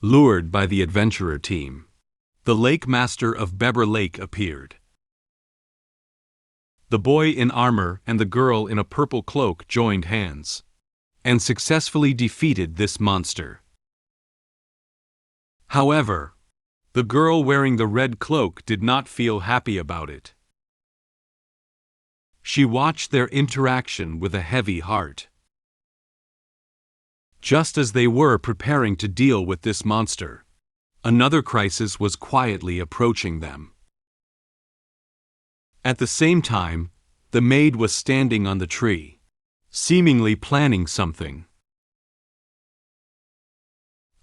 Lured by the adventurer team, the Lake Master of Beber Lake appeared. The boy in armor and the girl in a purple cloak joined hands and successfully defeated this monster. However, the girl wearing the red cloak did not feel happy about it. She watched their interaction with a heavy heart. Just as they were preparing to deal with this monster, another crisis was quietly approaching them. At the same time, the maid was standing on the tree, seemingly planning something.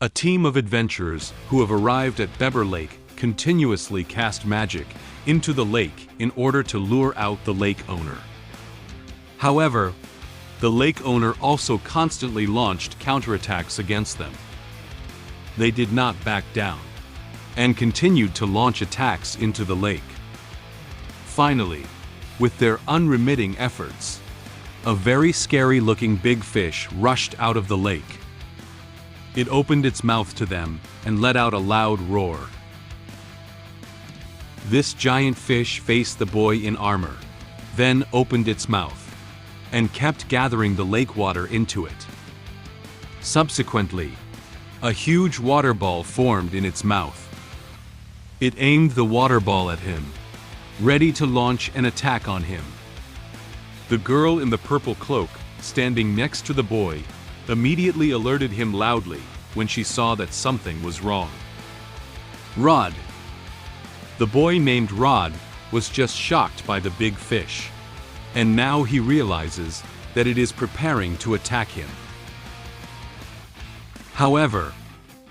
A team of adventurers who have arrived at Beber Lake continuously cast magic into the lake in order to lure out the lake owner. However, the lake owner also constantly launched counterattacks against them. They did not back down and continued to launch attacks into the lake. Finally, with their unremitting efforts, a very scary-looking big fish rushed out of the lake. It opened its mouth to them and let out a loud roar. This giant fish faced the boy in armor, then opened its mouth and kept gathering the lake water into it. Subsequently, a huge water ball formed in its mouth. It aimed the water ball at him, ready to launch an attack on him. The girl in the purple cloak, standing next to the boy, immediately alerted him loudly when she saw that something was wrong. Rod. The boy named Rod was just shocked by the big fish, and now he realizes that it is preparing to attack him. However,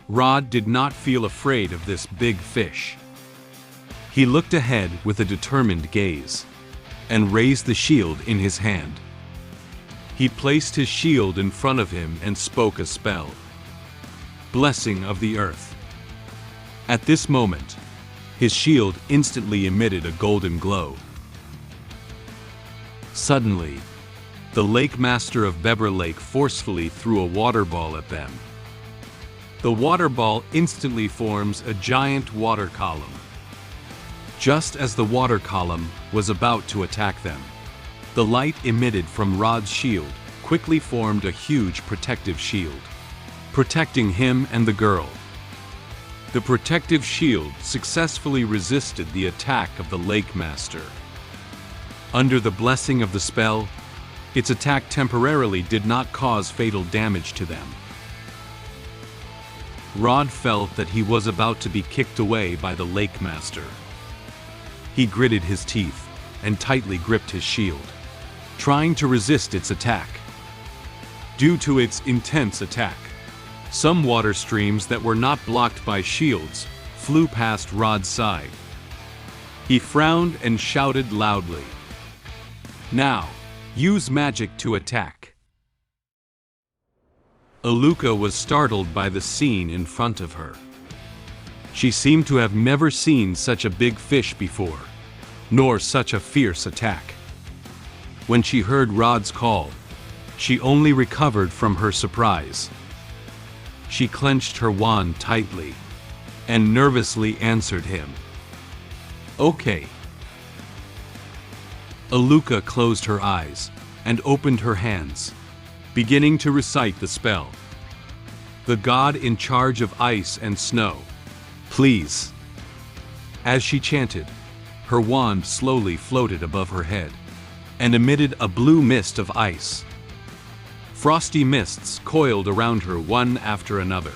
Rod did not feel afraid of this big fish. He looked ahead with a determined gaze and raised the shield in his hand. He placed his shield in front of him and spoke a spell. Blessing of the Earth. At this moment, his shield instantly emitted a golden glow. Suddenly, the Lake Master of Beber Lake forcefully threw a water ball at them. The water ball instantly forms a giant water column. Just as the water column was about to attack them, the light emitted from Rod's shield quickly formed a huge protective shield, protecting him and the girl. The protective shield successfully resisted the attack of the Lake Master. Under the blessing of the spell, its attack temporarily did not cause fatal damage to them. Rod felt that he was about to be kicked away by the Lake Master. He gritted his teeth and tightly gripped his shield, trying to resist its attack. Due to its intense attack, some water streams that were not blocked by shields flew past Rod's side. He frowned and shouted loudly, "Now, use magic to attack." Aluka was startled by the scene in front of her. She seemed to have never seen such a big fish before, nor such a fierce attack. When she heard Rod's call, she only recovered from her surprise. She clenched her wand tightly and nervously answered him, "Okay." Aluka closed her eyes and opened her hands, beginning to recite the spell. "The god in charge of ice and snow, please." As she chanted, her wand slowly floated above her head and emitted a blue mist of ice. Frosty mists coiled around her one after another,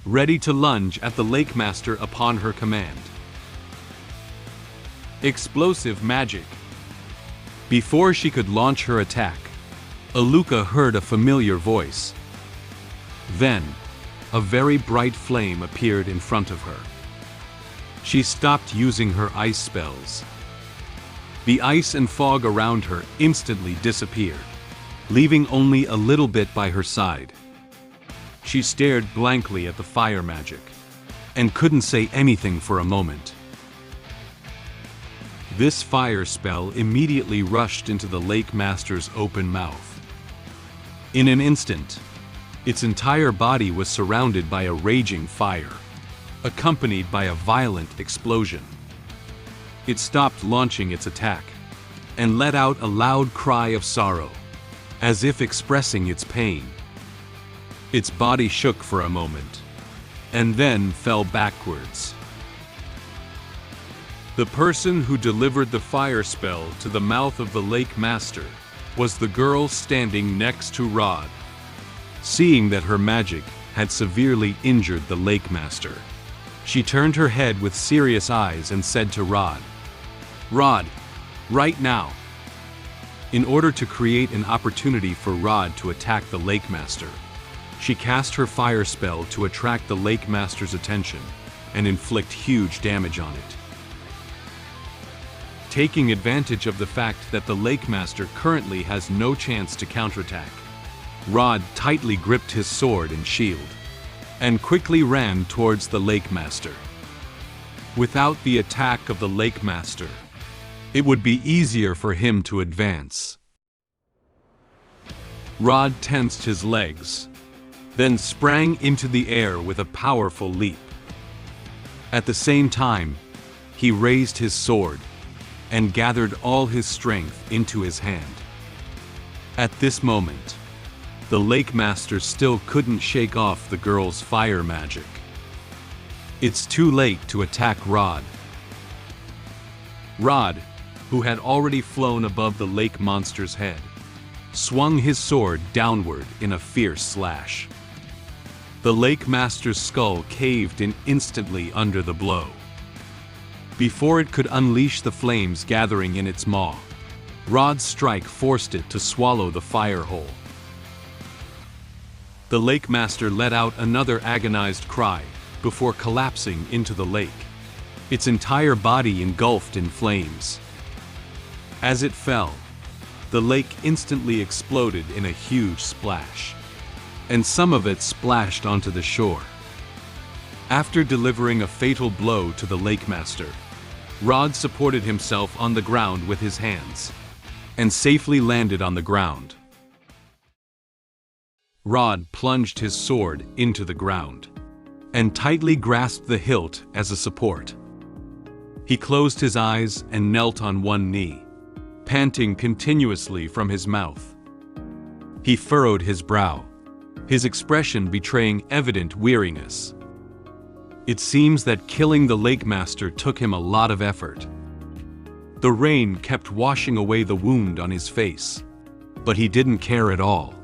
ready to lunge at the Lake Master upon her command. Explosive magic. Before she could launch her attack, Aluka heard a familiar voice. Then, a very bright flame appeared in front of her. She stopped using her ice spells. The ice and fog around her instantly disappeared, leaving only a little bit by her side. She stared blankly at the fire magic and couldn't say anything for a moment. This fire spell immediately rushed into the Lake Master's open mouth. In an instant, Its entire body was surrounded by a raging fire, accompanied by a violent explosion. It stopped launching its attack and let out a loud cry of sorrow, as if expressing its pain. Its body shook for a moment, and then fell backwards. The person who delivered the fire spell to the mouth of the Lake Master was the girl standing next to Rod. Seeing that her magic had severely injured the Lake Master, she turned her head with serious eyes and said to Rod, "Rod, right now." In order to create an opportunity for Rod to attack the Lake Master, she cast her fire spell to attract the Lake Master's attention and inflict huge damage on it. Taking advantage of the fact that the Lake Master currently has no chance to counterattack, Rod tightly gripped his sword and shield, and quickly ran towards the Lake Master. Without the attack of the Lake Master, it would be easier for him to advance. Rod tensed his legs, then sprang into the air with a powerful leap. At the same time, he raised his sword and gathered all his strength into his hand. At this moment, the Lake Master still couldn't shake off the girl's fire magic. It's too late to attack Rod. Rod, who had already flown above the lake monster's head, swung his sword downward in a fierce slash. The Lake Master's skull caved in instantly under the blow. Before it could unleash the flames gathering in its maw, Rod's strike forced it to swallow the fire hole. The Lake Master let out another agonized cry before collapsing into the lake, its entire body engulfed in flames. As it fell, the lake instantly exploded in a huge splash, and some of it splashed onto the shore. After delivering a fatal blow to the Lake Master, Rod supported himself on the ground with his hands, and safely landed on the ground. Rod plunged his sword into the ground, and tightly grasped the hilt as a support. He closed his eyes and knelt on one knee, panting continuously from his mouth. He furrowed his brow, his expression betraying evident weariness. It seems that killing the Lake Master took him a lot of effort. The rain kept washing away the wound on his face, but he didn't care at all.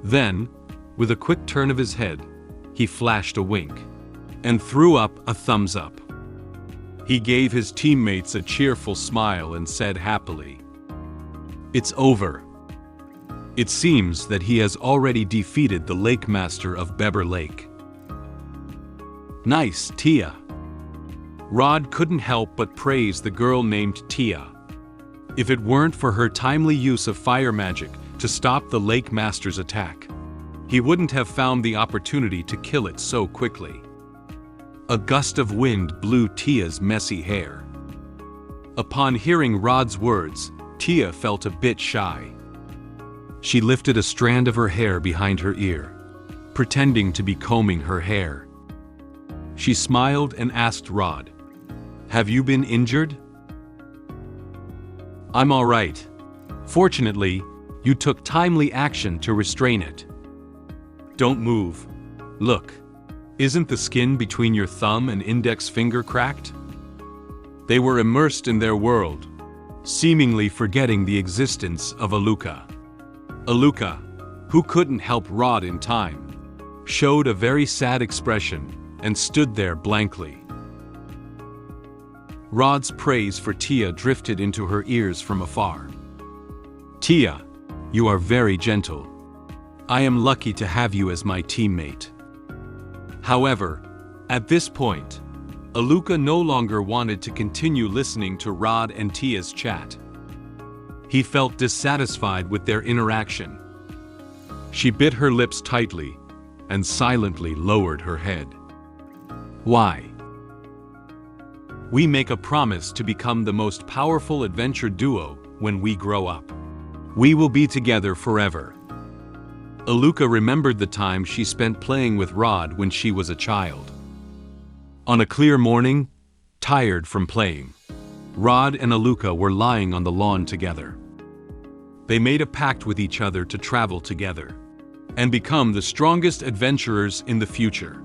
Then, with a quick turn of his head, he flashed a wink and threw up a thumbs up. He gave his teammates a cheerful smile and said happily, "It's over." It seems that he has already defeated the Lake Master of Beber Lake. Nice, Tia. Rod couldn't help but praise the girl named Tia. If it weren't for her timely use of fire magic to stop the Lake Master's attack, he wouldn't have found the opportunity to kill it so quickly. A gust of wind blew Tia's messy hair. Upon hearing Rod's words, Tia felt a bit shy. She lifted a strand of her hair behind her ear, pretending to be combing her hair. She smiled and asked Rod, "Have you been injured?" "I'm all right. Fortunately, you took timely action to restrain it." "Don't move. Look, isn't the skin between your thumb and index finger cracked?" They were immersed in their world, seemingly forgetting the existence of Aluka. Aluka, who couldn't help Rod in time, showed a very sad expression and stood there blankly. Rod's praise for Tia drifted into her ears from afar. "Tia, you are very gentle. I am lucky to have you as my teammate." However, at this point, Aluka no longer wanted to continue listening to Rod and Tia's chat. He felt dissatisfied with their interaction. She bit her lips tightly and silently lowered her head. "Why? We make a promise to become the most powerful adventure duo when we grow up. We will be together forever. Aluka remembered the time she spent playing with Rod when she was a child. On a clear morning, tired from playing, Rod and Aluka were lying on the lawn together. They made a pact with each other to travel together and become the strongest adventurers in the future.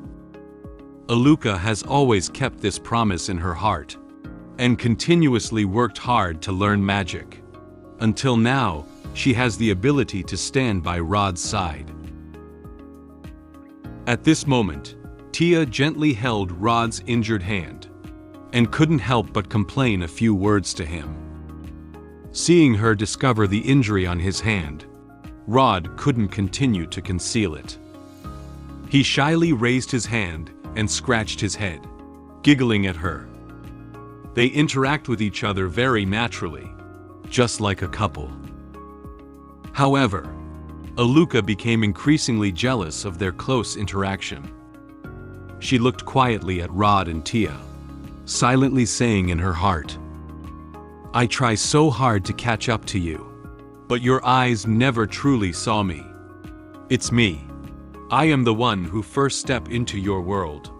Aluka has always kept this promise in her heart and continuously worked hard to learn magic. Until now, she has the ability to stand by Rod's side. At this moment, Tia gently held Rod's injured hand and couldn't help but complain a few words to him. Seeing her discover the injury on his hand, Rod couldn't continue to conceal it. He shyly raised his hand and scratched his head, giggling at her. They interact with each other very naturally, just like a couple. However, Aluka became increasingly jealous of their close interaction. She looked quietly at Rod and Tia, silently saying in her heart, "I try so hard to catch up to you, but your eyes never truly saw me. It's me. I am the one who first stepped into your world."